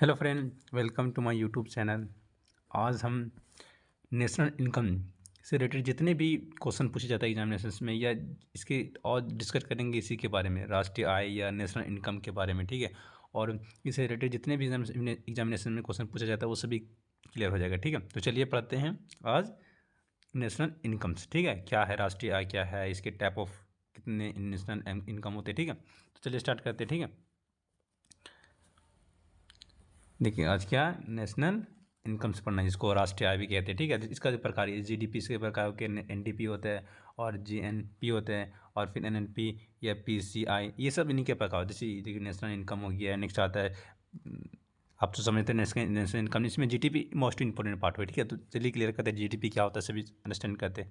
Hello friend, welcome to my YouTube channel. आज हम national income से रिलेटेड जितने भी क्वेश्चन पूछे जाते हैं एग्जामिनेशंस में या इसके और डिस्कस करेंगे इसी के बारे में, राष्ट्रीय आय या नेशनल इनकम के बारे में। ठीक है। और इससे रिलेटेड जितने भी एग्जामिनेशन में क्वेश्चन पूछा जाता है वो सभी क्लियर हो जाएगा। ठीक है, तो चलिए पढ़ते हैं आज नेशनल इनकम्स। ठीक है, क्या है राष्ट्रीय आय, क्या है इसके टाइप ऑफ, कितने नेशनल इनकम होते हैं। ठीक है, तो चलिए स्टार्ट करते हैं। ठीक है, देखिए आज क्या नेशनल इनकम से पढ़ना है, जिसको राष्ट्रीय आय भी कहते हैं। ठीक है, इसका जो प्रकार है जीडीपी के प्रकार के एनडीपी होते हैं और जीएनपी होते हैं और फिर एनएनपी या पीसीआई, ये सब इन्हीं के प्रकार होते हैं। जैसे देखिए नेशनल इनकम हो गया, नेक्स्ट आता है आप तो समझते हैं नेशनल इनकम, इसमें जीडीपी मोस्ट इंपॉर्टेंट पार्ट हो। ठीक है, तो चलिए क्लियर करते हैं जीडीपी क्या होता है, सभी अंडरस्टैंड करते हैं।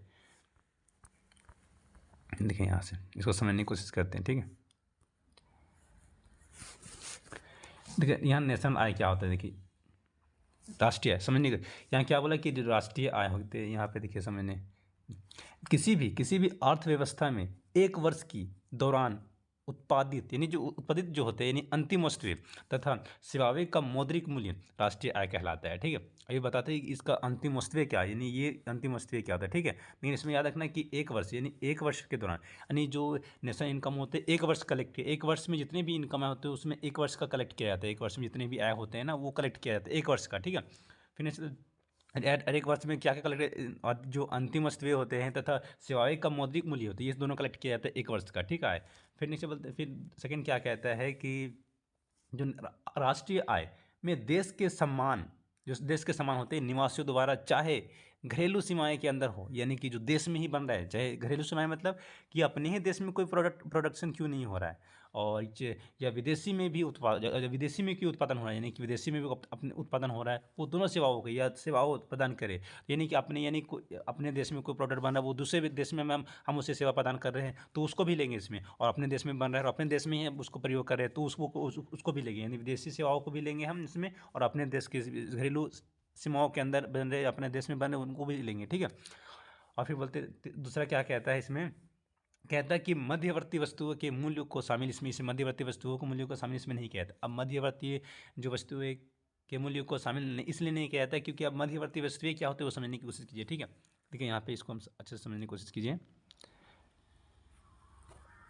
देखिए यहाँ से इसको समझने की कोशिश करते हैं। ठीक है, देखिए यहाँ नेशनल आय क्या होता है। देखिए राष्ट्रीय आय समझने का, यहाँ क्या बोला कि जो राष्ट्रीय आय होते हैं, यहाँ पे देखिए समझने, किसी भी अर्थव्यवस्था में एक वर्ष की दौरान उत्पादित यानी जो उत्पादित जो होते हैं यानी अंतिम वस्तुएं तथा सेवाएं का मौद्रिक मूल्य राष्ट्रीय आय कहलाता है। ठीक है, अभी बताते हैं कि इसका अंतिम वस्तुएं क्या है, यानी ये अंतिम वस्तुएं क्या होता है। ठीक है, लेकिन इसमें याद रखना कि एक वर्ष यानी एक वर्ष के दौरान, यानी जो नेशनल इनकम होते हैं एक वर्ष कलेक्ट किया, एक वर्ष में जितने भी इनकम आए होते हैं उसमें एक वर्ष का कलेक्ट किया जाता है। एक वर्ष में जितने भी आय होते हैं ना वो कलेक्ट किया जाता है एक वर्ष का। ठीक है, फिर हर एक वर्ष में क्या क्या कलेक्ट और जो अंतिम वस्तुएं होते हैं तथा सेवाएं का मौद्रिक मूल्य होती है, ये दोनों कलेक्ट किया जाता है एक वर्ष का। ठीक है, फिर नीचे बोलते फिर सेकंड क्या कहता है कि जो राष्ट्रीय आय में देश के सम्मान, जो देश के सम्मान होते हैं निवासियों द्वारा चाहे घरेलू सीमाएं के अंदर हो, यानी कि जो देश में ही बन रहा है, चाहे घरेलू सीमाएं मतलब कि अपने ही देश में कोई प्रोडक्शन क्यों नहीं हो रहा है, और या विदेशी में भी विदेशी में क्यों उत्पादन हो रहा है, यानी कि विदेशी में भी अपने उत्पादन हो रहा है, वो दोनों सेवाओं को या सेवाओं प्रदान करे। यानी कि अपने यानी अपने देश में कोई प्रोडक्ट बन रहा है वो दूसरे देश में हम उसे सेवा प्रदान कर रहे हैं तो उसको भी लेंगे इसमें, और अपने देश में बन रहा है और अपने देश में ही उसको प्रयोग कर रहे हैं तो उसको भी लेंगे, यानी विदेशी सेवाओं को भी लेंगे हम इसमें, और अपने देश के घरेलू सीमाओं के अंदर बन रहे अपने देश में बन रहे उनको भी लेंगे। ठीक है, और फिर बोलते दूसरा क्या कहता है इसमें, कहता है कि मध्यवर्ती वस्तुओं के मूल्य को शामिल इसमें, इसे मध्यवर्ती वस्तुओं के मूल्य को शामिल इसमें नहीं कहता। अब मध्यवर्ती जो वस्तुएं के मूल्य को शामिल नहीं इसलिए नहीं किया जाता क्योंकि अब मध्यवर्ती वस्तुएं क्या होती है वो समझने की कोशिश कीजिए। ठीक है, देखिए यहाँ पे इसको हम अच्छे से समझने की कोशिश कीजिए।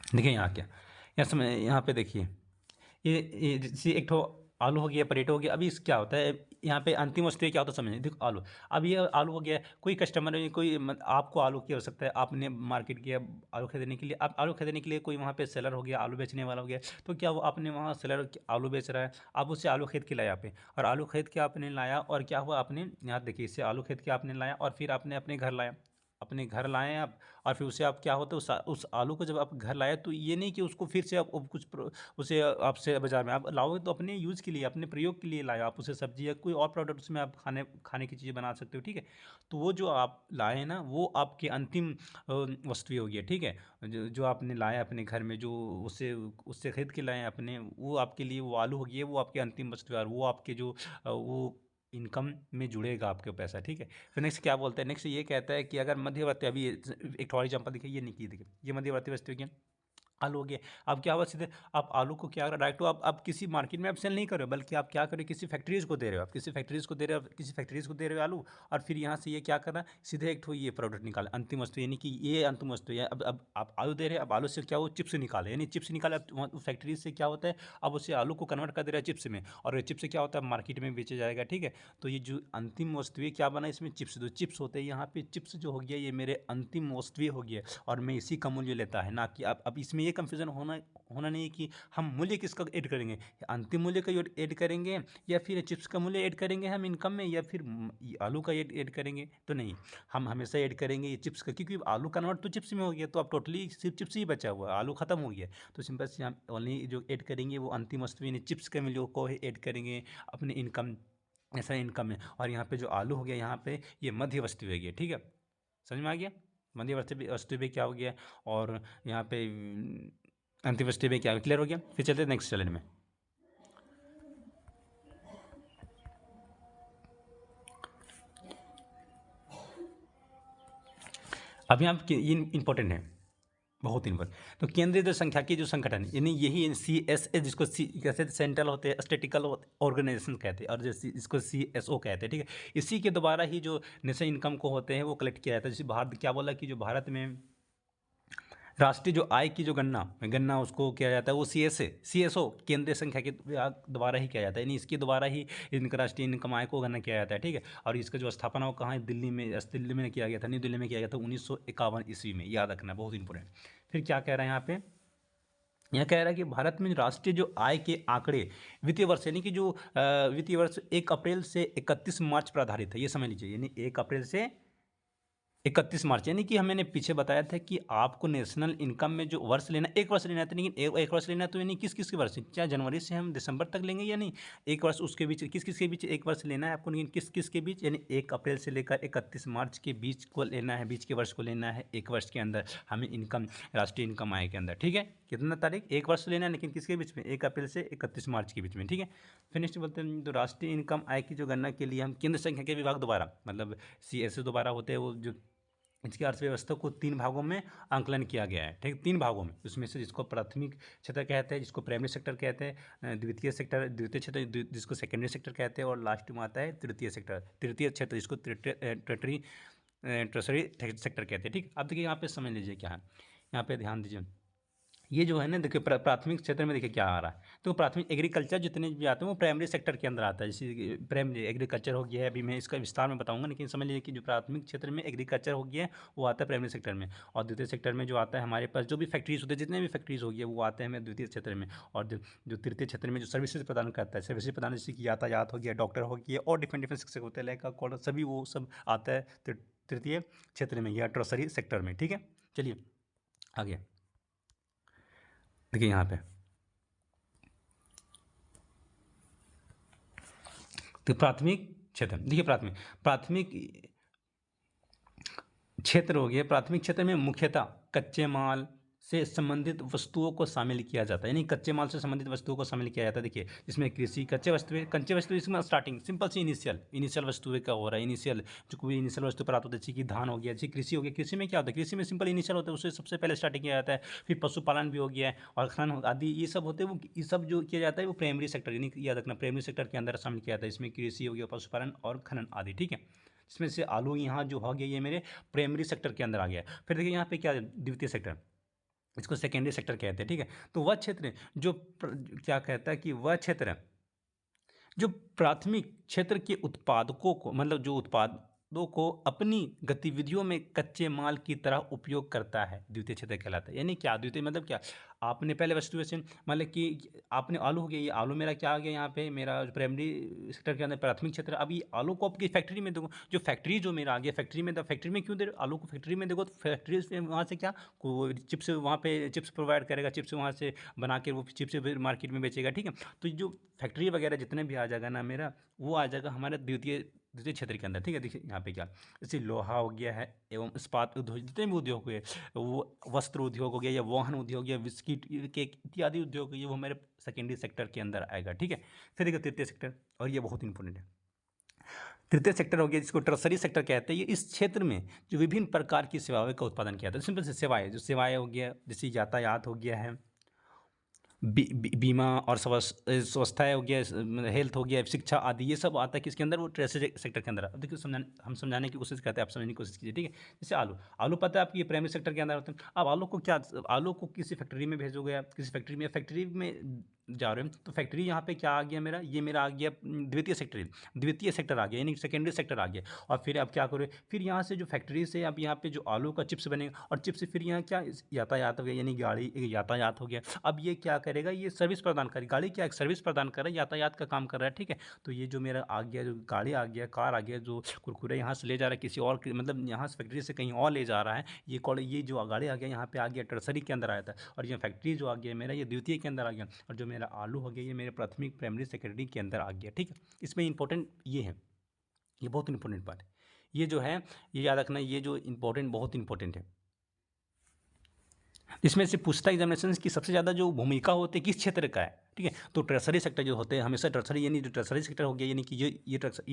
देखिए यहाँ क्या, यहाँ समझ, यहाँ पे देखिए ये जैसे एक ठो आलू हो गया, परेटो हो गया। अभी इस क्या होता है यहाँ पे अंतिम वस्तु क्या होता है समझिए। देखो आलू, अब ये आलू हो गया, कोई कस्टमर है, कोई आपको आलू की आवश्यकता है, आपने मार्केट किया आलू खरीदने के लिए। आप आलू खरीदने के लिए कोई वहाँ पे सेलर हो गया, आलू बेचने वाला हो गया, तो क्या वो आपने वहाँ सेलर आलू बेच रहा है, आप उससे आलू खरीद के लाया पे, और आलू खरीद के आपने लाया और क्या हुआ, आपने यहाँ देखिए इससे आलू खरीद के आपने लाया और फिर आपने अपने घर लाया, अपने घर लाए आप, और फिर उसे आप क्या होता है उस आलू को जब आप घर लाए तो ये नहीं कि उसको फिर से आप उसे आपसे बाजार में आप लाओगे तो अपने यूज़ के लिए, अपने प्रयोग के लिए लाए, आप उसे सब्जी या कोई और प्रोडक्ट उसमें आप खाने खाने की चीज़ें बना सकते हो। ठीक है, तो वो जो आप लाए ना वो आपके अंतिम वस्तुएं होगी। ठीक है, जो आपने लाया अपने घर में, जो उससे उससे खरीद के लाए अपने, वो आपके लिए वो आलू होगी, वो आपके अंतिम वस्तु है, और वो आपके जो वो इनकम में जुड़ेगा आपके पैसा। ठीक है, फिर नेक्स्ट क्या बोलता है, नेक्स्ट ये कहता है कि अगर मध्यवर्ती, अभी एक और एग्जाम्पल देखिए, ये नहीं की देखिए, ये मध्यवर्ती वस्तु क्या आलू हो गया। अब क्या हुआ सीधे आप आलू को क्या करो डायरेक्ट, आप किसी मार्केट में आप सेल नहीं कर रहे हो, बल्कि आप क्या करो किसी फैक्ट्रीज को दे रहे हो, आप किसी फैक्ट्रीज को दे रहे हो, किसी फैक्ट्रीज को दे रहे हो आलू, और फिर यहाँ से ये क्या करना सीधे एक ठो ये प्रोडक्ट निकाले अंतिम वस्तु, यानी कि ये अंतिम वस्तु है। अब आप आलू दे रहे हैं, अब आलू से क्या वो चिप्स निकाले, यानी चिप्स निकाले, अब फैक्ट्री से क्या होता है अब उसे आलू को कन्वर्ट कर दे रहा है चिप्स में, और चिप्स से क्या होता है मार्केट में बेचा जाएगा। ठीक है, तो ये जो अंतिम वस्तुएं क्या बना इसमें चिप्स, जो चिप्स होते हैं यहाँ पे चिप्स जो हो गया ये मेरे अंतिम वस्तुएं हो गया, और मैं इसी का मूल्य लेता है ना कि अब इसमें ये कंफ्यूजन होना होना नहीं कि हम मूल्य किसका ऐड करेंगे, अंतिम मूल्य का ऐड करेंगे या फिर चिप्स का मूल्य ऐड करेंगे हम इनकम में, या फिर आलू का ऐड करेंगे, तो नहीं, हम हमेशा ऐड करेंगे ये चिप्स का, क्योंकि आलू कन्वर्ट तो चिप्स में हो गया, तो अब टोटली सिर्फ चिप्स ही बचा हुआ है, आलू खत्म हो गया, तो सिंपल से हम ओनली जो ऐड करेंगे वो अंतिम वस्तु यानी चिप्स के मूल्य को ऐड करेंगे अपने इनकम, ऐसा इनकम है। और यहाँ पे जो आलू हो गया यहाँ पे ये मध्य वस्तु हो गया। ठीक है, समझ में आ गया, मध्य वस्तु भी क्या हो गया, और यहाँ पे अंत्येष्टि में क्या क्लियर हो गया। फिर चलते नेक्स्ट स्लाइड में। अब यहाँ ये इंपॉर्टेंट है, बहुत इंपॉर्टेंट। तो केंद्रीय जो संख्याकी जो संगठन यानी यही CSA जिसको कैसे सेंट्रल होते हैं स्टेटिकल ऑर्गेनाइजेशन कहते हैं, और जैसे इसको CSO कहते हैं, ठीक है। इसी के द्वारा ही जो नेशनल इनकम को होते हैं वो कलेक्ट किया जाता है। जैसे भारत क्या बोला कि जो भारत में राष्ट्रीय जो आय की जो गणना गणना उसको किया जाता है वो CSO केंद्रीय संख्या के द्वारा ही किया जाता है, यानी इसके द्वारा ही इनका राष्ट्रीय इनकम आय को गणना किया जाता है, ठीक है। और इसका जो स्थापना वो कहाँ है, दिल्ली में किया गया था, न्यू दिल्ली में किया गया था 1951 ईस्वी में, याद रखना बहुत इंपॉर्टेंट। फिर क्या कह रहे हैं यहाँ पे, यह कह रहा है कि भारत में राष्ट्रीय जो आय के आंकड़े वित्तीय वर्ष यानी कि जो वित्तीय वर्ष 1 अप्रैल से 31 मार्च पर आधारित है, ये समझ लीजिए, यानी 1 अप्रैल से 31 मार्च, यानी कि मैंने पीछे बताया था कि आपको नेशनल इनकम में जो वर्ष लेना, एक वर्ष लेना है, तो लेकिन एक वर्ष लेना है तो यानी किस किस के वर्ष, क्या जनवरी से हम दिसंबर तक लेंगे या नहीं, एक वर्ष उसके बीच किस किस के बीच एक वर्ष लेना है आपको, लेकिन किस किस के बीच, यानी 1 अप्रैल से लेकर 31 मार्च के बीच को लेना है, बीच के वर्ष को लेना है, एक वर्ष के अंदर हमें इनकम राष्ट्रीय इनकम आय के अंदर, ठीक है। कितना तारीख, एक वर्ष लेना है, लेकिन किसके बीच में, 1 अप्रैल से 31 मार्च के बीच में, ठीक है। फिर नेक्स्ट बोलते हैं तो राष्ट्रीय इनकम आय की जो गणना के लिए हम केंद्र संख्या के विभाग द्वारा, मतलब CSO द्वारा होते हैं वो, जो इसकी अर्थव्यवस्था को 3 भागों में आंकलन किया गया है, ठीक, 3 भागों में, उसमें से जिसको प्राथमिक क्षेत्र कहते हैं, जिसको प्राइमरी सेक्टर कहते हैं, द्वितीय क्षेत्र जिसको सेकेंडरी सेक्टर कहते हैं, और लास्ट में आता है तृतीय सेक्टर, तृतीय क्षेत्र जिसको ट्रेटरी ट्रेसरी सेक्टर कहते हैं, ठीक। अब देखिए यहाँ पे समझ लीजिए क्या है, यहाँ पे ध्यान दीजिए, ये जो है ना देखिए प्राथमिक क्षेत्र में देखिए क्या आ रहा है, तो प्राथमिक एग्रीकल्चर जितने भी आते हैं वो प्राइमरी सेक्टर के अंदर आता है, जैसे प्राइमरी एग्रीकल्चर हो गया है, अभी मैं इसका विस्तार में बताऊंगा, लेकिन समझ लीजिए कि जो प्राथमिक क्षेत्र में एग्रीकल्चर हो गया है वो आता है प्राइमरी सेक्टर में, और द्वितीय सेक्टर में जो आता है हमारे पास जो भी फैक्ट्रीज होते हैं, जितने भी फैक्ट्रीज हो गए वो आते हैं हमें द्वितीय क्षेत्र में, और जो तृतीय क्षेत्र में जो सर्विसेज प्रदान करता है, सर्विसेज प्रदान जैसे कि यातायात हो गया, डॉक्टर हो गया, और डिफरेंट शिक्षक होते हैं, लाइक सभी वो सब आता है तृतीय क्षेत्र में या ट्रसरी सेक्टर में, ठीक है। चलिए आगे देखिए यहाँ पे, तो प्राथमिक क्षेत्र देखिए, प्राथमिक क्षेत्र हो गया, प्राथमिक क्षेत्र में मुख्यतः कच्चे माल से संबंधित वस्तुओं को शामिल किया जाता है, यानी कच्चे माल से संबंधित वस्तुओं को शामिल किया जाता है। देखिए इसमें कृषि कच्चे वस्तु इसमें स्टार्टिंग सिंपल सी इनिशियल वस्तुएं का हो रहा है, इनिशियल जो कोई इनिशियल वस्तु पर आता है, जैसे कि धान हो गया, जैसे कृषि हो गया, कृषि में क्या होता है, कृषि में सिंपल इनिशियल होता है, उससे सबसे पहले स्टार्टिंग किया जाता है, फिर पशुपालन भी हो गया है, और खनन आदि ये सब होते हैं, वो ये सब जो किया जाता है वो प्राइमरी सेक्टर, यानी याद रखना प्राइमरी सेक्टर के अंदर शामिल किया जाता है, इसमें कृषि हो गया, पशुपालन और खनन आदि, ठीक है। इसमें से आलू यहाँ जो हो गया ये मेरे प्राइमरी सेक्टर के अंदर आ गया। फिर देखिए यहाँ पे क्या द्वितीय सेक्टर, इसको सेकेंडरी सेक्टर कहते हैं, ठीक है। तो वह क्षेत्र जो क्या कहता है कि वह क्षेत्र जो प्राथमिक क्षेत्र के उत्पादकों को, मतलब जो उत्पादों को अपनी गतिविधियों में कच्चे माल की तरह उपयोग करता है, द्वितीय क्षेत्र कहलाता है। यानी क्या द्वितीय मतलब क्या, आपने पहले वस्तु वैसे मतलब कि आपने आलू हो गया, ये आलू मेरा क्या आ गया यहाँ पे, मेरा प्राइमरी सेक्टर के अंदर प्राथमिक क्षेत्र, अब ये आलू को आपकी फैक्ट्री में देखो, जो फैक्ट्री जो मेरा आ गया फैक्ट्री में, तो फैक्ट्री में क्यों दे आलू को फैक्ट्री में देखो, तो फैक्ट्री से वहाँ से क्या को चिप्स वहाँ पे चिप्स प्रोवाइड करेगा, चिप्स वहाँ से बना के वो चिप्स मार्केट में बेचेगा, ठीक है। तो जो फैक्ट्री वगैरह जितने भी आ जाएगा ना मेरा, वो आ जाएगा हमारे द्वितीय द्वितीय क्षेत्र के अंदर, ठीक है। देखिए यहाँ पे क्या, जैसे लोहा हो गया है एवं इस्पात उद्योग, जितने भी उद्योग हुए, वो वस्त्र उद्योग हो गया या वाहन उद्योग या बिस्किट के इत्यादि उद्योग, ये वो हमारे सेकेंडरी सेक्टर के अंदर आएगा, ठीक है। फिर देखिए तृतीय सेक्टर, और ये बहुत इंपॉर्टेंट है, तृतीय सेक्टर हो गया जिसको टर्सरी सेक्टर कहते हैं, ये इस क्षेत्र में जो विभिन्न प्रकार की सेवाओं का उत्पादन किया जाता है, सिंपल से सेवाएं, जो सेवाएं हो गया जैसे यातायात हो गया है, बीमा और स्वास्थ्य हो गया, हेल्थ हो गया, शिक्षा आदि, ये सब आता है किसके अंदर, वो ट्रेजरी सेक्टर के अंदर। अब देखिए हम समझाने की कोशिश करते हैं, आप समझने की कोशिश कीजिए, ठीक है। जैसे आलू पता है आपकी प्राइमरी सेक्टर के अंदर होता है। अब आलू को किसी फैक्ट्री में भेजोगे आप, किसी फैक्ट्री में जा रहे हो, तो फैक्ट्री यहाँ पे क्या आ गया मेरा, ये मेरा आ गया द्वितीय सेक्टर आ गया, यानी सेकेंडरी सेक्टर आ गया। और फिर अब क्या करोगे, फिर यहाँ से जो फैक्ट्री से अब यहाँ पे जो आलू का चिप्स बनेगा, और चिप्स से फिर यहाँ क्या यातायात हो गया, यानी गाड़ी यातायात हो गया। अब ये क्या करेगा, ये सर्विस प्रदान करेगी, गाड़ी क्या एक सर्विस प्रदान कर रहा है, यातायात का काम कर रहा है, ठीक है। तो ये जो मेरा आ गया, जो गाड़ी आ गया, कार आ गया, जो कुरकुरे यहाँ से ले जा रहा है किसी और मतलब यहाँ से फैक्ट्री से कहीं और ले जा रहा है, ये जो गाड़ी आ गया यहाँ पे आ गया टर्सरी के अंदर आया था, और ये फैक्ट्री जो आ गया मेरा ये द्वितीय के अंदर आ गया, और जो मेरा आलू हो गया ये मेरे प्राथमिक प्राइमरी सेकेंडरी के अंदर आ गया, ठीक है। इसमें इंपॉर्टेंट ये है, ये बहुत इंपॉर्टेंट बात है, ये जो है ये याद रखना, ये जो इंपॉर्टेंट बहुत इंपॉर्टेंट है। इसमें से पूछता है एग्जामिनेशन की सबसे ज़्यादा जो भूमिका होती है किस क्षेत्र का है, ठीक है। तो टर्सरी सेक्टर जो होते हैं हमेशा टर्सरी, यानी जो टर्सरी सेक्टर हो गया, यानी कि ये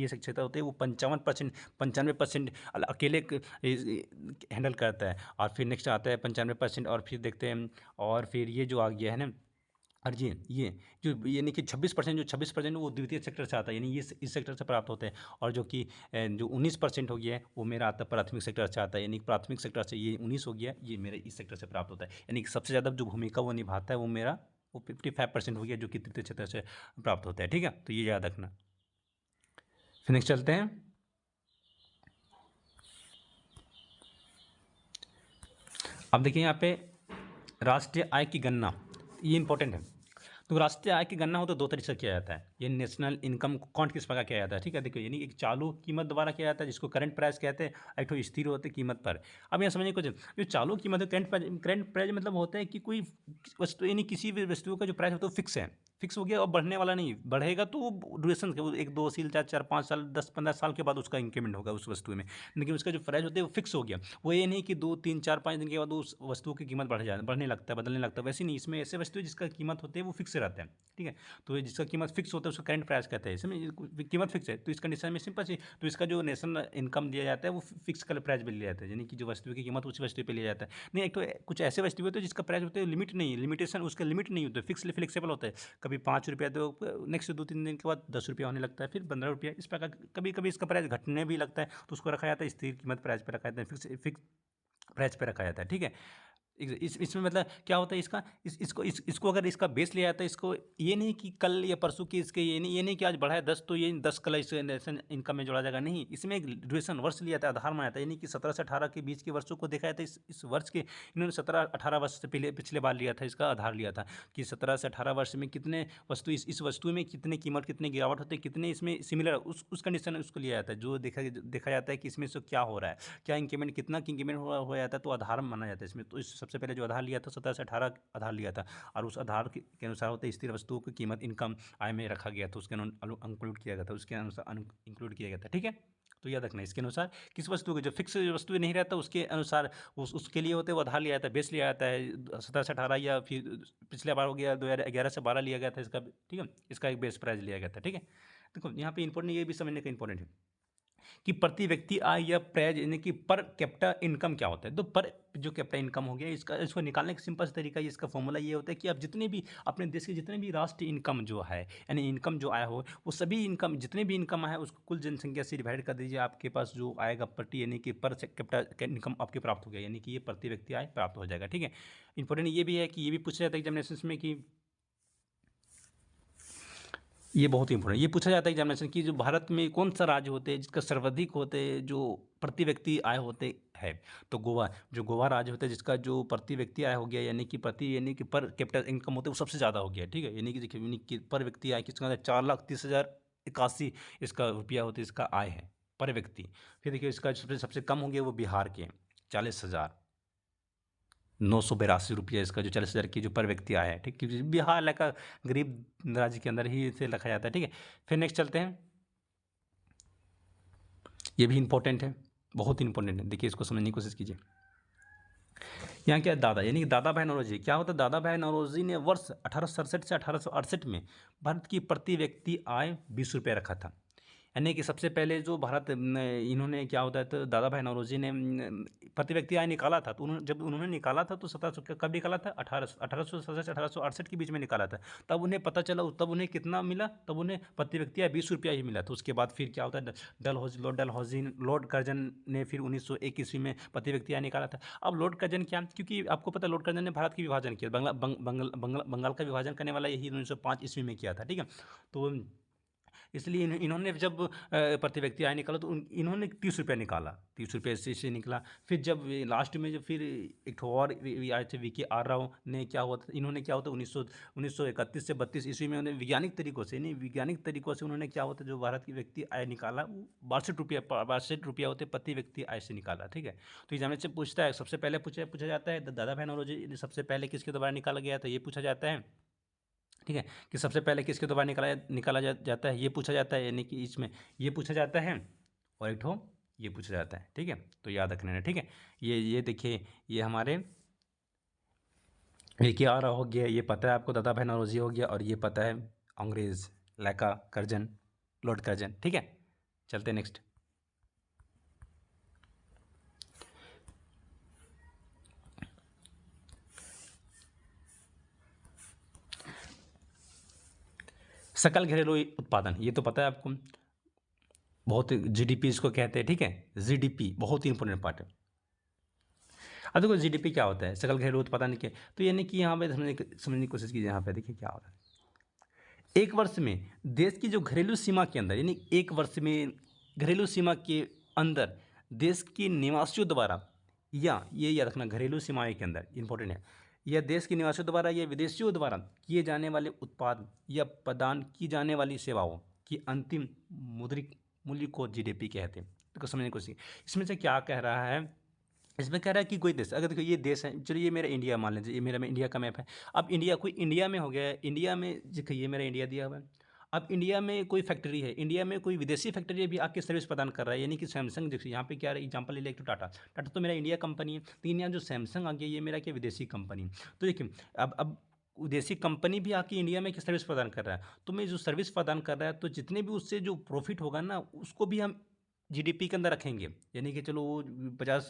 क्षेत्र होते हैं वो 55%, 95% अकेले हैंडल करता है। और फिर नेक्स्ट आता है 95%, और फिर देखते हैं, और फिर ये जो आ गया है ना, और ये जो यानी कि 26%, जो 26% वो द्वितीय सेक्टर से आता है, यानी ये इस सेक्टर से प्राप्त होते हैं। और जो कि जो 19% हो गया है वो मेरा आता है प्राथमिक सेक्टर से आता है, यानी कि प्राथमिक सेक्टर से ये 19 हो गया, ये मेरे इस सेक्टर से प्राप्त होता है। यानी कि सबसे ज़्यादा जो भूमिका वो निभाता है वो मेरा वो 55% हो गया, जो कि तृतीय क्षेत्र से प्राप्त होता है, ठीक है। तो ये याद रखना। फिर नेक्स्ट चलते हैं। अब देखिए यहाँ पे राष्ट्रीय आय की गणना, ये इंपॉर्टेंट है। तो राष्ट्रीय आय की गणना हो तो दो तरीके से किया जाता है। ये नेशनल इनकम कौन किस प्रकार किया जाता है, ठीक है। देखो यानी एक चालू कीमत द्वारा किया जाता है जिसको करंट प्राइस कहते हैं, एक तो स्थिर होते कीमत पर। अब यहाँ समझिए कुछ, जो चालू कीमत है करंट प्राइस मतलब होता है कि कोई वस्तु, यानी किसी भी वस्तु का जो प्राइस होता है वो फिक्स है, फिक्स हो गया और बढ़ने वाला नहीं, बढ़ेगा तो वो ड्यूरेशन के 1-2 साल 4-5 साल 10-15 साल के बाद उसका इंक्रीमेंट होगा उस वस्तु में, लेकिन उसका जो प्राइस होता है वो फिक्स हो गया। वो ये नहीं कि 2-3-4-5 दिन के बाद उस वस्तु की कीमत बढ़ने लगता है, बदलने लगता है, वैसे नहीं। इसमें ऐसे वस्तु है जिसका कीमत होती है वो फिक्स रहता है, ठीक है। तो जिसका कीमत फिक्स होता है उसको करंट प्राइस कहते हैं। इसमें कीमत फिक्स है तो इस कंडीशन में सिंपल सी, तो इसका जो नेशनल इनकम दिया जाता है वो फिक्स कलर प्राइस पे लिया जाता है, यानी कि जो वस्तु की कीमत उस वस्तु पे लिया जाता है। नहीं, एक तो कुछ ऐसे वस्तु होते हैं जिसका प्राइस होता है लिमिट नहीं, लिमिटेशन उसका लिमिट नहीं होता है, फ्लेक्सिबल होता है। कभी 5 रुपया तो नेक्स्ट 2-3 दिन के बाद 10 रुपया होने लगता है, फिर 15 रुपया, इस प्रकार कभी कभी इसका प्राइस घटने भी लगता है, तो उसको रखा जाता है स्थिर कीमत प्राइस पर रखा जाता है, फिक्स प्राइस पे रखा जाता है, ठीक है। इसमें मतलब क्या होता है इसका, इसको अगर इसका बेस लिया जाता है, इसको ये नहीं कि कल या परसों की इसके, ये नहीं कि आज बढ़ा है 10 तो ये 10 कल इस नेशनल इनकम में जोड़ा जाएगा, नहीं। इसमें एक ड्यूरेशन वर्ष लिया जाता है, आधार माना जाता है, यानी कि 17 से 18 के बीच के वर्षों को देखा जाता है। इस वर्ष के इन्होंने 17-18 वर्ष से पहले पिछले बार लिया था, इसका आधार लिया था कि 17 से 18 वर्ष में कितने वस्तु, इस वस्तु में कितने कीमत, कितने गिरावट होते हैं, कितने इसमें सिमिलर, उस कंडीशन में उसको लिया जाता है, जो देखा जाता है कि इसमें से क्या हो रहा है, क्या इंक्रीमेंट, कितना इंक्रीमेंट हो जाता है, तो आधार माना जाता है इसमें। तो इस सबसे पहले जो आधार लिया था 17 से 18 आधार लिया था, और उस आधार के अनुसार होता है स्थिर वस्तुओं की कीमत इनकम आय में रखा गया था, उसके इंक्लूड किया गया था, उसके अनुसार इंक्लूड किया गया था, ठीक है। तो याद रखना इसके अनुसार किस वस्तु के जो फिक्स वस्तु नहीं रहता उसके अनुसार उसके लिए होते वो आधार लिया जाता है, बेस लिया जाता है 17 से 18, या फिर पिछले बार हो गया 2011 से 12 लिया गया था इसका, ठीक है। इसका एक बेस प्राइस लिया गया था, ठीक है। देखो यहाँ पे इंपॉर्टेंट ये भी समझने का इंपॉर्टेंट है कि प्रति व्यक्ति आय या प्राइस, यानी कि पर कैपिटा इनकम क्या होता है। तो पर जो कैपिटा इनकम हो गया, इसको निकालने का सिंपल सा तरीका, इसका फॉर्मूला ये होता है कि आप जितने भी अपने देश के जितने भी राष्ट्रीय इनकम जो है, यानी इनकम जो आया हो, वो सभी इनकम, जितने भी इनकम आए उसको कुल जनसंख्या से डिवाइड कर दीजिए, आपके पास जो आएगा प्रति, यानी कि पर कैपिटा इनकम आपके प्राप्त हो गया, यानी कि ये प्रति व्यक्ति आय प्राप्त हो जाएगा, ठीक है। इंपॉर्टेंट ये भी है कि ये भी पूछा जाता है एग्जामिनेशन में कि ये बहुत ही इंपॉर्टेंट, ये पूछा जाता है एग्जामिनेशन कि जो भारत में कौन सा राज्य होते हैं जिसका सर्वाधिक होते हैं जो प्रति व्यक्ति आय होते है। तो गोवा, जो गोवा राज्य होता है जिसका जो प्रति व्यक्ति आय हो गया, यानी कि पर कैपिटल इनकम होते है वो सबसे ज़्यादा हो गया, ठीक है। यानी कि देखिए, यानी कि पर व्यक्ति आय किसका 4,30,081 इसका रुपया होता है, इसका आय है पर व्यक्ति। फिर देखिए इसका सबसे कम हो गया वो बिहार के 40,982 रुपया, इसका जो 40,000 की जो पर व्यक्ति आया है, ठीक, क्योंकि बिहार इलाका गरीब राज्य के अंदर ही इसे रखा जाता है, ठीक है। फिर नेक्स्ट चलते हैं, ये भी इंपॉर्टेंट है, बहुत इंपॉर्टेंट है, देखिए इसको समझने की कोशिश कीजिए। यहाँ क्या है, दादा, यानी कि दादा भाई नौरोजी, क्या होता है, दादा भाई नौरोजी ने वर्ष 1867 से 1868 में भारत की प्रति व्यक्ति आय 20 रुपये रखा था। यानी कि सबसे पहले जो भारत इन्होंने क्या होता है, तो दादा भाई नौरोजी ने प्रति व्यक्ति आय निकाला था, तो जब उन्होंने निकाला था तो 1700 कब निकाला था, 1867 से 1868 के बीच में निकाला था। तब उन्हें पता चला, तब उन्हें कितना मिला, तब उन्हें प्रति व्यक्ति आय 20 रुपया ही मिला। तो उसके बाद फिर क्या होता है, लॉर्ड कर्जन ने फिर 1901 ईस्वी में प्रति व्यक्ति आय निकाला था। अब लॉर्ड कर्जन क्या, क्योंकि आपको पता है लॉर्ड कर्जन ने भारत की विभाजन किया, बंगाल का विभाजन करने वाला यही 1905 ईस्वी में किया था, ठीक है। तो इसलिए इन्होंने जब प्रति व्यक्ति आय निकाला तो इन्होंने 30 रुपया निकाला, 30 रुपये से निकला। फिर जब लास्ट में जब फिर एक ठो और आए थे वीके आर राव ने, क्या हुआ था, इन्होंने क्या होता 1931 से 32 ईस्वी में उन्होंने वैज्ञानिक तरीकों से उन्होंने क्या होता जो भारत की व्यक्ति आय निकाला वो 62 रुपया होते प्रति व्यक्ति आय से निकाला, ठीक है। तो एग्जाम से पूछता है, सबसे पहले पूछा जाता है दादा भाई नौरोजी सबसे पहले किसके द्वारा निकाला गया था, ये पूछा जाता है, ठीक है, कि सबसे पहले किसके द्वारा निकाला जाता है, ये पूछा जाता है, यानी कि इसमें ये पूछा जाता है और एक ठो ये पूछा जाता है, ठीक है। तो याद रखना है, ठीक है। ये देखिए, ये हमारे ये क्या आ रहा हो गया, ये पता है आपको, दादा भाई नौरोजी हो गया, और ये पता है अंग्रेज, लैका कर्जन, लॉर्ड कर्जन। ठीक है, चलते नेक्स्ट। सकल घरेलू उत्पादन, ये तो पता है आपको, बहुत जीडीपी इसको कहते हैं। ठीक है, जीडीपी बहुत ही इंपॉर्टेंट पार्ट है। अब देखो जीडीपी क्या होता है, सकल घरेलू उत्पादन के, तो यानी कि यहाँ पे समझने की कोशिश कीजिए। यहाँ पे देखिए क्या होता है, एक वर्ष में देश की जो घरेलू सीमा के अंदर, यानी एक वर्ष में घरेलू सीमा के अंदर देश के निवासियों द्वारा, या ये याद रखना घरेलू सीमाएं के अंदर इंपॉर्टेंट है, या देश के निवासियों द्वारा या विदेशियों द्वारा किए जाने वाले उत्पाद या प्रदान की जाने वाली सेवाओं की अंतिम मौद्रिक मूल्य को जीडीपी कहते हैं। तो समझने की कोशिश, इसमें से क्या कह रहा है, इसमें कह रहा है कि कोई देश, अगर देखो ये देश है, चलिए ये मेरा इंडिया मान लीजिए, ये मेरा इंडिया का मैप है। अब इंडिया, कोई इंडिया में हो गया है, इंडिया में देखिए ये मेरा इंडिया दिया हुआ है। अब इंडिया में कोई फैक्ट्री है, इंडिया में कोई विदेशी फैक्ट्री भी आके सर्विस प्रदान कर रहा है, यानी कि सैमसंग, देखिए यहाँ पे क्या एग्जांपल ले ले, एक तो टाटा, टाटा तो मेरा इंडिया कंपनी है, लेकिन यहाँ जो सैमसंग आ गया ये मेरा क्या विदेशी कंपनी है। तो देखिए अब विदेशी कंपनी भी आके इंडिया में सर्विस प्रदान कर रहा है, तो मैं जो सर्विस प्रदान कर रहा है, तो जितने भी उससे जो प्रॉफिट होगा ना, उसको भी हम जीडीपी के अंदर रखेंगे। यानी कि चलो वो 50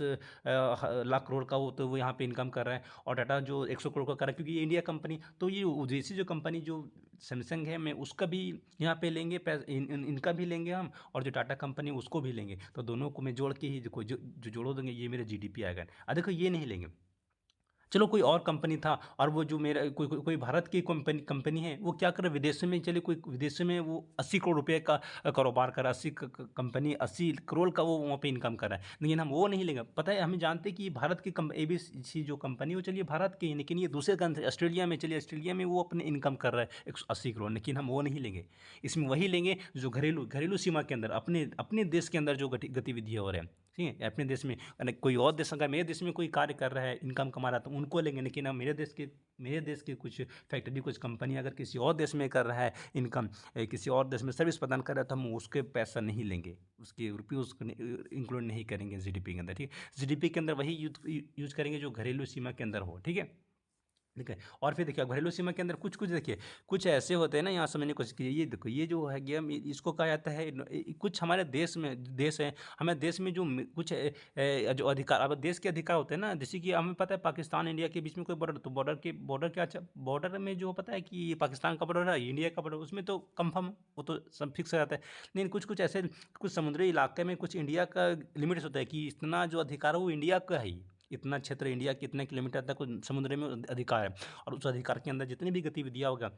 लाख करोड़ का, वो तो वो यहाँ पे इनकम कर रहा है, और टाटा जो 100 करोड़ का कर रहा है, क्योंकि ये इंडिया कंपनी, तो ये विदेशी जो कंपनी जो सैमसंग है, मैं उसका भी यहाँ पे लेंगे इनका भी लेंगे हम, और जो टाटा कंपनी उसको भी लेंगे, तो दोनों को मैं जोड़ के ही जो जोड़ो देंगे, ये मेरे जीडीपी आएगा। देखो ये नहीं लेंगे, चलो कोई और कंपनी था, और वो जो मेरा कोई भारत की कंपनी कंपनी है, वो क्या कर रहा है विदेश में, चले कोई विदेश में वो 80 करोड़ रुपए का कारोबार कर रहा है, 80 कंपनी 80 करोड़ का वो वहाँ पे इनकम कर रहा है, लेकिन हम वो नहीं लेंगे। पता है, हमें जानते हैं कि भारत की ABC जो कंपनी, वो चलिए भारत की है, लेकिन ये दूसरे कंट्री ऑस्ट्रेलिया में, चलिए ऑस्ट्रेलिया में वो अपने इनकम कर रहा है 180 करोड़, लेकिन हम वो नहीं लेंगे। इसमें वही लेंगे जो घरेलू घरेलू सीमा के अंदर अपने अपने देश के अंदर जो गतिविधि हो रहे हैं। ठीक है, अपने देश में, कोई और देश, अगर मेरे देश में कोई कार्य कर रहा है, इनकम कमा रहा है, तो उनको लेंगे, लेकिन अब मेरे देश के कुछ फैक्ट्री, कुछ कंपनी अगर किसी और देश में कर रहा है इनकम, किसी और देश में सर्विस प्रदान कर रहा है, तो हम उसके पैसा नहीं लेंगे, उसके रुपये उसको इंक्लूड नहीं करेंगे जीडीपी के अंदर। ठीक है, जीडीपी के अंदर वही यूज करेंगे जो घरेलू सीमा के अंदर हो। ठीक है, ठीक है, और फिर देखिए घरेलू सीमा के अंदर कुछ कुछ देखिए, कुछ ऐसे होते हैं ना, यहाँ समझने की कोशिश कीजिए। ये देखो, ये जो है गेम, इसको कहा जाता है कुछ हमारे देश में देश है, हमें देश में जो कुछ जो अधिकार, अब देश के अधिकार होते हैं ना, जैसे कि हमें पता है पाकिस्तान इंडिया के बीच में कोई बॉर्डर, तो बॉर्डर क्या, अच्छा बॉर्डर में जो पता है कि ये पाकिस्तान का बॉर्डर है, इंडिया का बॉर्डर, उसमें तो कंफर्म वो तो सब फिक्स हो जाता है। लेकिन कुछ कुछ ऐसे, कुछ समुद्री इलाके में कुछ इंडिया का लिमिट्स होता है कि इतना जो अधिकार है वो इंडिया का है, इतना क्षेत्र इंडिया के इतने किलोमीटर तक समुद्र में अधिकार है, और उस अधिकार के अंदर जितनी भी गतिविधियाँ होगा,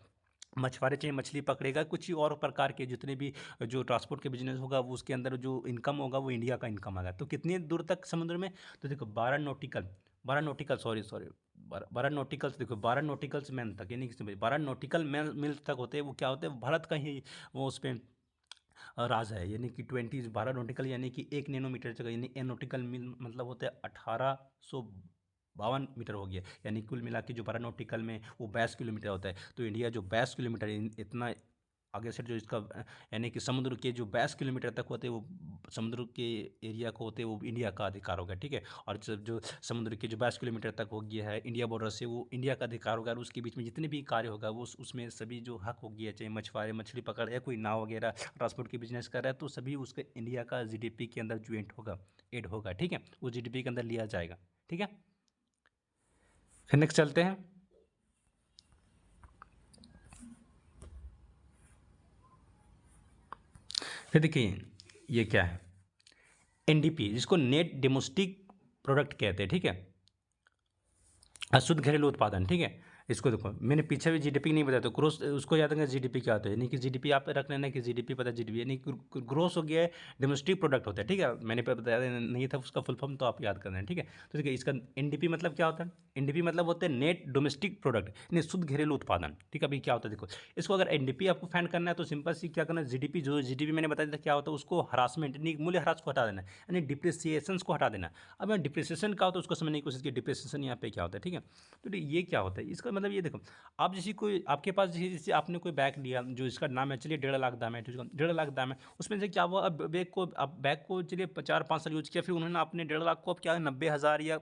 मछुआरे चाहे मछली पकड़ेगा, कुछ ही और प्रकार के जितने भी जो ट्रांसपोर्ट के बिजनेस होगा, वो उसके अंदर जो इनकम होगा वो इंडिया का इनकम आएगा। तो कितनी दूर तक समुद्र में, तो देखो 12 नॉटिकल, सॉरी सॉरी, 12 नॉटिकल्स, देखो 12 नॉटिकल्स मैन तक, यानी कि 12 नॉटिकल मील तक होते हैं, वो क्या होते हैं, भारत का ही वो उस पर राज है, यानी कि 12 नॉटिकल, यानी कि 1 नैनोमीटर जगह, यानी नॉटिकल मील मतलब होता है 1852 मीटर हो गया, यानी कुल मिला के जो 12 नॉटिकल में वो 22 किलोमीटर होता है। तो इंडिया जो 22 किलोमीटर इतना आगे से जो इसका यानी कि समुद्र के जो 22 किलोमीटर तक होते हैं, वो समुद्र के एरिया को होते हैं, वो इंडिया का अधिकार होगा। ठीक है, और जब जो समुद्र के जो 22 किलोमीटर तक हो गया है इंडिया बॉर्डर से, वो इंडिया का अधिकार होगा, और उसके बीच में जितने भी कार्य होगा वो उसमें सभी जो हक हो गया, चाहे मछुआरे मछली पकड़ या कोई नाव वगैरह ट्रांसपोर्ट की बिजनेस कर रहा है, तो सभी उसके इंडिया का जीडीपी के अंदर ज्वाइंट होगा, एड होगा। ठीक है, वो जीडीपी के अंदर लिया जाएगा। ठीक है, फिर नेक्स्ट चलते हैं। फिर देखिए ये क्या है, एनडीपी, जिसको नेट डोमेस्टिक प्रोडक्ट कहते हैं। ठीक है, शुद्ध घरेलू उत्पादन। ठीक है, इसको देखो, मैंने पीछे भी जीडीपी नहीं बताया, तो ग्रोस उसको याद रखना, जीडीपी क्या होता है, यानी कि जीडीपी आप रख लेना कि जीडीपी पता है, जीडीपी यानी ग्रोस हो गया है, डोमेस्टिक प्रोडक्ट होता है। ठीक है, मैंने बताया नहीं था उसका फुल फॉर्म, तो आप याद कर रहे हैं। ठीक है, तो देखिए इसका एनडीपी मतलब क्या होता है, एनडीपी मतलब होता है नेट डोमेस्टिक प्रोडक्ट, यानी शुद्ध घरेलू उत्पादन। ठीक है, अभी क्या होता है देखो, इसको अगर एनडीपी आपको फाइंड करना है, तो सिंपल सी क्या करना है, जीडीपी जो जीडीपी मैंने बताया था क्या होता है, उसको हरासमेंट यानी मूल्य ह्रास को हटा देना है, यानी डिप्रिसिएशन को हटा देना। अब मैं डिप्रिसिएशन क्या होता है उसको समझने की कोशिश की, डिप्रिसिएशन यहाँ पे क्या होता है। ठीक है, तो ये क्या होता है, इसका मतलब ये देखो, आप जैसे कोई आपके पास जैसे आपने कोई बैग लिया जो इसका नाम है, चलिए 1.5 लाख दाम है, ठीक है, 1.5 लाख दाम है, उसमें से क्या हुआ, अब बैग को चलिए 4-5 साल यूज किया, फिर उन्होंने अपने 1.5 लाख को अब क्या 90,000 या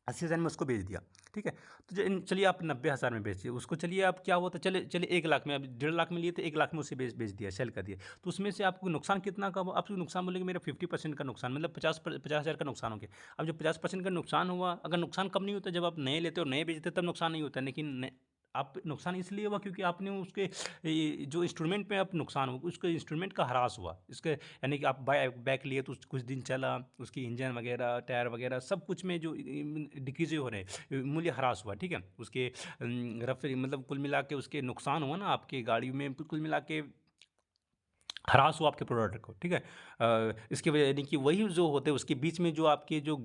80,000 में उसको बेच दिया। ठीक है। तो चलिए आप 90,000 में बेचिए उसको, चलिए आप क्या होता, चले चले 1 लाख में, अब 1.5 लाख में लिए तो 1 लाख में उसे बेच दिया, सेल कर दिया, तो उसमें से आपको नुकसान कितना का हुआ? आपको नुकसान बोलेंगे मेरा 50% का नुकसान, मतलब 50,000 का नुकसान हो गया। अब जो 50% का नुकसान हुआ, अगर नुकसान कब नहीं होता, जब आप नए लेते हो नए बेचते तब नुकसान नहीं होता, लेकिन आप नुकसान इसलिए हुआ क्योंकि आपने उसके जो इंस्ट्रूमेंट में आप नुकसान हुआ, उसके इंस्ट्रूमेंट का ह्रास हुआ, इसके यानी कि आप बैक लिए तो कुछ दिन चला, उसकी इंजन वगैरह टायर वगैरह सब कुछ में जो डिक्रीज हो रहे मूल्य ह्रास हुआ, ठीक है, उसके रफ मतलब कुल मिला के उसके नुकसान हुआ ना आपके गाड़ी में, कुल मिला के ह्रास हुआ आपके प्रोडक्ट को, ठीक है। इसके वजह यानी कि वही जो होते हैं उसके बीच में जो आपके जो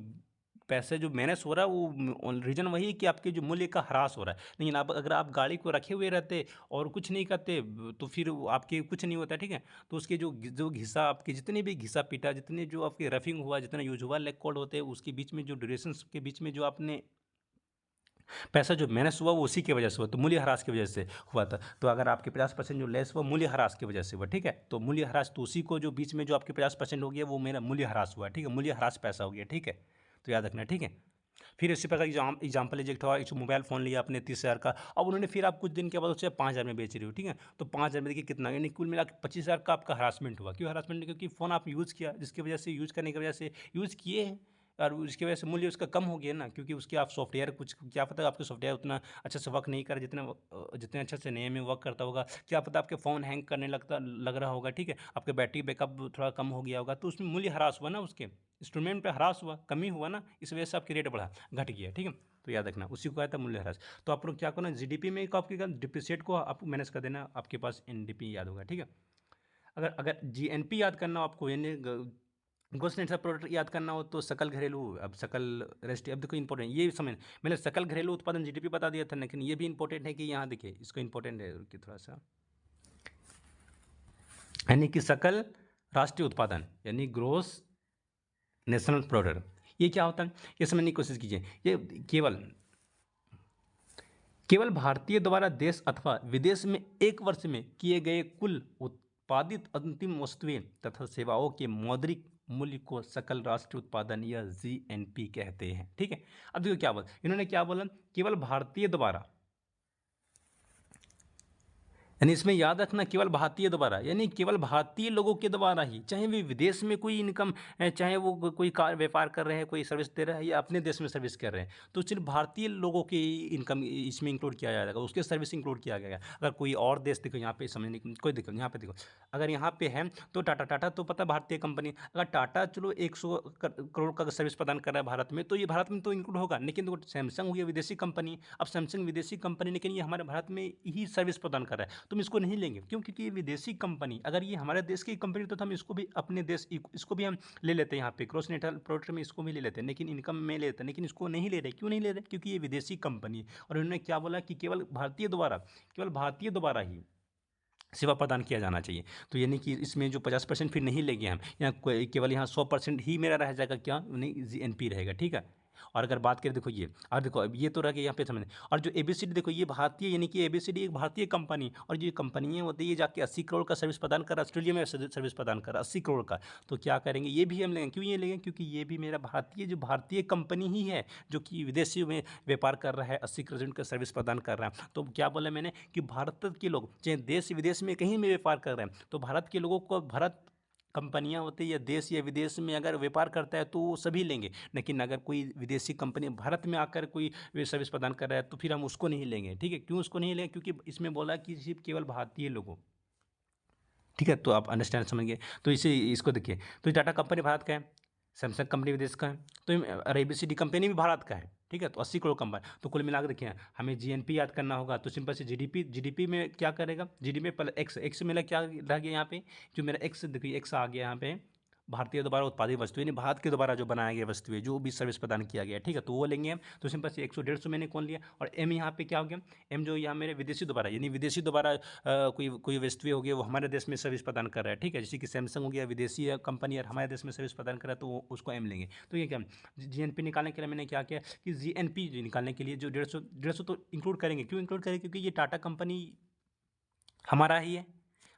पैसे जो माइनस हो रहा है वो रीज़न वही है कि आपके जो मूल्य का ह्रास हो रहा है, लेकिन आप अगर आप गाड़ी को रखे हुए रहते और कुछ नहीं करते तो फिर आपके कुछ नहीं होता, ठीक है। तो उसके जो घिसा आपके जितने भी घिसा पीटा, जितने जो आपके रफिंग हुआ, जितना यूजुअल लेग कोड होते हैं उसके बीच में जो ड्यूरेशन के बीच में जो आपने पैसा जो माइनस हुआ वो उसी की वजह से हुआ, तो मूल्य ह्रास की वजह से हुआ था। तो अगर आपके 50% जो लेस हुआ मूल्य ह्रास की वजह से हुआ, ठीक है। तो मूल्य ह्रास तो उसी को जो बीच में जो आपके 50% हो गया वो मेरा मूल्य ह्रास हुआ, ठीक है, मूल्य ह्रास पैसा हो गया, ठीक है। तो याद रखना, ठीक है। फिर इसी प्रकार एग्जाम्पल लीजिए, एक मोबाइल फ़ोन लिया आपने 30,000 का, अब उन्होंने फिर आप कुछ दिन के बाद उसे 5,000 में बेच रहे हो, ठीक है। तो 5,000 में देखिए कितना, यानी कुल मिला के 25,000 का आपका हरासमेंट हुआ। क्यों हरासमेंट? क्योंकि फ़ोन आप यूज़ किया, जिसकी वजह से यूज़ करने की वजह से यूज़ किए हैं और उसकी वजह से मूल्य उसका कम हो गया ना, क्योंकि उसके आप सॉफ्टवेयर कुछ क्या पता आपके सॉफ्टवेयर उतना अच्छे से वर्क नहीं कर जितने अच्छे से नए में वर्क करता होगा, क्या पता आपके फ़ोन हैंग करने लग रहा होगा, ठीक है, आपके बैटरी बैकअप थोड़ा कम हो गया होगा, तो उसमें मूल्य ह्रास हुआ ना, उसके इंस्ट्रूमेंट पे ह्रास हुआ, कमी हुआ ना, इस वजह से आपकी रेट बढ़ा, घट गया, ठीक है। तो याद रखना उसी को कहता है मूल्य ह्रास। तो आप लोग क्या करना, जीडीपी में आपके डिप्रिसिएट को आप मैनेज कर देना, आपके पास एनडीपी याद होगा, ठीक है। अगर अगर जीएनपी याद करना हो आपको, यानी ग्रोस नेशनल प्रोडक्ट याद करना हो तो सकल घरेलू, अब सकल रेस्ट, अब देखो इंपॉर्टेंट ये समझ, मैंने सकल घरेलू उत्पादन जीडीपी बता दिया था, लेकिन ये भी इंपॉर्टेंट है कि यहाँ देखिए इसको इंपॉर्टेंट है कि थोड़ा सा, यानी कि सकल राष्ट्रीय उत्पादन यानी ग्रोस नेशनल प्रोडक्ट, ये क्या होता है ये समझने की कोशिश कीजिए। ये केवल केवल भारतीय द्वारा देश अथवा विदेश में एक वर्ष में किए गए कुल उत्पादित अंतिम वस्तुएं तथा सेवाओं के मौद्रिक मूल्य को सकल राष्ट्रीय उत्पादन या जीएनपी कहते हैं, ठीक है। अब देखो क्या बोला इन्होंने, क्या बोला, केवल भारतीय द्वारा, यानी इसमें याद रखना केवल भारतीय द्वारा, यानी केवल भारतीय लोगों के द्वारा ही, चाहे वे विदेश में कोई इनकम, चाहे वो कोई कार व्यापार कर रहे हैं, कोई सर्विस दे रहे हैं या अपने देश में सर्विस कर रहे हैं, तो सिर्फ भारतीय लोगों की इनकम इसमें इंक्लूड किया जाएगा, उसके सर्विस इंक्लूड किया गया। अगर कोई और देश, देखो यहाँ पे समझने की कोई दिक्कत, यहाँ पे देखो अगर यहाँ पे है तो टाटा, टाटा तो पता भारतीय कंपनी, अगर टाटा चलो 100 करोड़ का सर्विस प्रदान कर रहा है भारत में, तो ये भारत में तो इंक्लूड होगा, लेकिन देखो सैमसंग हो गया विदेशी कंपनी, अब सैमसंग विदेशी कंपनी लेकिन ये हमारे भारत में ही सर्विस प्रदान कर रहा है, तुम इसको नहीं लेंगे, क्यों? क्योंकि ये विदेशी कंपनी, अगर ये हमारे देश की कंपनी तो हम इसको भी अपने देश, इसको भी हम ले लेते हैं, यहाँ पे क्रॉस नेशनल प्रोडक्ट में इसको भी ले लेते हैं, लेकिन इनकम में ले लेते हैं, लेकिन इसको नहीं ले रहे, क्यों नहीं ले रहे? क्योंकि ये विदेशी कंपनी, और उन्होंने क्या बोला कि केवल भारतीय द्वारा ही सेवा प्रदान किया जाना चाहिए। तो यानी कि इसमें जो 50% फिर नहीं लेंगे हम, यहाँ केवल यहाँ 100% ही मेरा रह जाएगा, क्या नहीं, जीएनपी रहेगा, ठीक है। और अगर बात करें देखो ये, और देखो अब ये तो रह गया यहाँ पे समझ, और जो एबीसीडी देखो ये भारतीय, यानी कि एबीसीडी एक भारतीय कंपनी, और जो कंपनियाँ होती है ये जाके 80 करोड़ का सर्विस प्रदान कर रहा है, ऑस्ट्रेलिया में सर्विस प्रदान कर रहा है 80 करोड़ का, तो क्या करेंगे ये भी हम लेंगे, क्यों ये लेंगे? क्योंकि ये भी मेरा भारतीय कंपनी ही है जो कि विदेशी में व्यापार कर रहा है, 80% का सर्विस प्रदान कर रहा है। तो क्या बोला मैंने कि भारत के लोग चाहे देश विदेश में कहीं भी व्यापार कर रहे हैं, तो भारत के लोगों को, भारत कंपनियां होती है या देश या विदेश में अगर व्यापार करता है तो वो सभी लेंगे, लेकिन अगर कोई विदेशी कंपनी भारत में आकर कोई सर्विस प्रदान कर रहा है तो फिर हम उसको नहीं लेंगे, ठीक है। क्यों उसको नहीं लेंगे? क्योंकि इसमें बोला कि सिर्फ केवल भारतीय लोगों, ठीक है। तो आप अंडरस्टैंड समझ गए। तो इसे इसको देखिए, तो टाटा कंपनी भारत का है, सैमसंग कंपनी विदेश का है, तो और एबीसीडी कंपनी भी भारत का है, ठीक है। तो 80 करोड़ कंपनी, तो कुल मिलाकर देखिए हमें जीएनपी याद करना होगा, तो सिंपल से जीडीपी में क्या करेगा, जीडीपी पर एक्स मेरा क्या रह गया यहाँ पे, जो मेरा एक्स देखिए एक्स आ गया यहाँ पे, भारतीय द्वारा उत्पादित वस्तु, यानी भारत के द्वारा जो बनाया गया वस्तुएं जो भी सर्विस प्रदान किया गया, ठीक है, तो वो लेंगे हम। तो सिंपल से 100 150 मैंने कौन लिया, और एम यहाँ पे क्या हो गया, एम जो यहाँ मेरे विदेशी द्वारा, यानी विदेशी द्वारा कोई कोई वस्तुएं हो गई वो हमारे देश में सर्विस प्रदान कर रहा है, ठीक है, जैसे कि सैमसंग हो गया विदेशी कंपनी और हमारे देश में सर्विस प्रदान कर रहा है, तो उसको एम लेंगे। तो ये क्या, जीएनपी निकालने के लिए मैंने क्या किया कि जीएनपी निकालने के लिए जो 150 150 तो इंक्लूड करेंगे, क्यों इंक्लूड करेंगे? क्योंकि ये टाटा कंपनी हमारा ही है,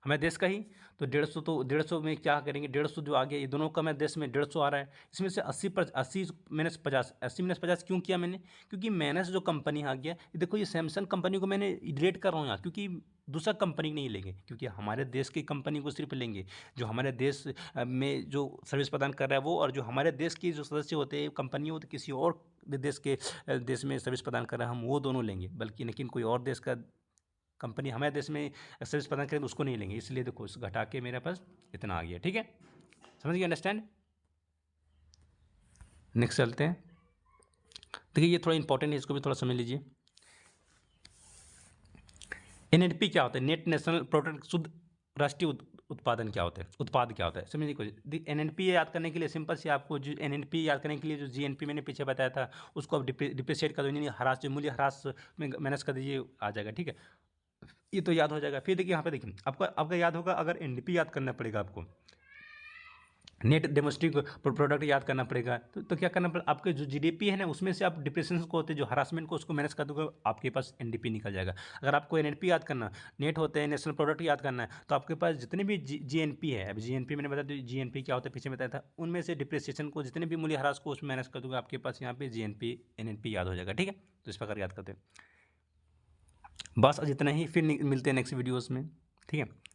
हमारे देश का ही, तो 150 तो 150 में क्या करेंगे, 150 जो आ गया, ये दोनों का हमारे देश में 150 आ रहा है, इसमें से 80 माइनस 50, 80 - 50 क्यों किया मैंने, क्योंकि माइनस जो कंपनी आ गया, ये देखो ये सैमसंग कंपनी को मैंने रेट कर रहा हूँ यहाँ, क्योंकि दूसरा कंपनी नहीं लेंगे, क्योंकि हमारे देश की कंपनी को सिर्फ लेंगे, जो हमारे देश में जो सर्विस प्रदान कर रहा है वो, और जो हमारे देश के जो सदस्य होते हैं कंपनी होती किसी और देश के देश में सर्विस प्रदान कर रहा है, हम वो दोनों लेंगे, बल्कि लेकिन कोई और देश का कंपनी हमारे देश में सर्विस प्रदान करें तो उसको नहीं लेंगे। इसलिए देखो उस घटा के मेरे पास इतना आ गया। ठीक है, समझ गए, अंडरस्टैंड। नेक्स्ट चलते हैं। देखिए ये थोड़ा इंपॉर्टेंट है, इसको भी थोड़ा समझ लीजिए। एनएनपी क्या होता है, नेट नेशनल प्रोडक्ट, शुद्ध राष्ट्रीय उत्पादन क्या होता है, उत्पाद क्या होता है, समझने की कोशिश। एनएनपी याद करने के लिए सिंपल से आपको जो एनएनपी याद करने के लिए जो जीएनपी मैंने पीछे बताया था उसको आप डिप्रिशिएट कर दो, यानी ह्रास, जो मूल्य ह्रास में माइनस कर दीजिए, आ जाएगा। ठीक है, ये तो याद हो जाएगा। फिर देखिए यहाँ पे देखिए आपका याद होगा, अगर एनडीपी याद करना पड़ेगा आपको, नेट डोमेस्टिक प्रोडक्ट याद करना पड़ेगा, तो क्या करना पड़ेगा, आपके जो जीडीपी है ना उसमें से आप डिप्रेशन को होते हैं, जो हरासमेंट को उसको मैनेज कर दोगे, आपके पास एनडीपी निकल जाएगा। अगर आपको एनएनपी याद करना, नेट होते हैं नेशनल प्रोडक्ट याद करना है, तो आपके पास जितने भी जीएनपी है, अब जीएनपी मैंने बताया, तो जीएनपी क्या होता है पीछे बताया था, उनमें से डिप्रेसिएशन को, जितने भी मूल्य ह्रास को उसमें मैनेज कर दोगे, आपके पास यहाँ पे जीएनपी एनएनपी याद हो जाएगा। ठीक है, तो इस प्रकार याद करते हैं। बस आज इतना ही, फिर मिलते हैं नेक्स्ट वीडियोज़ में। ठीक है।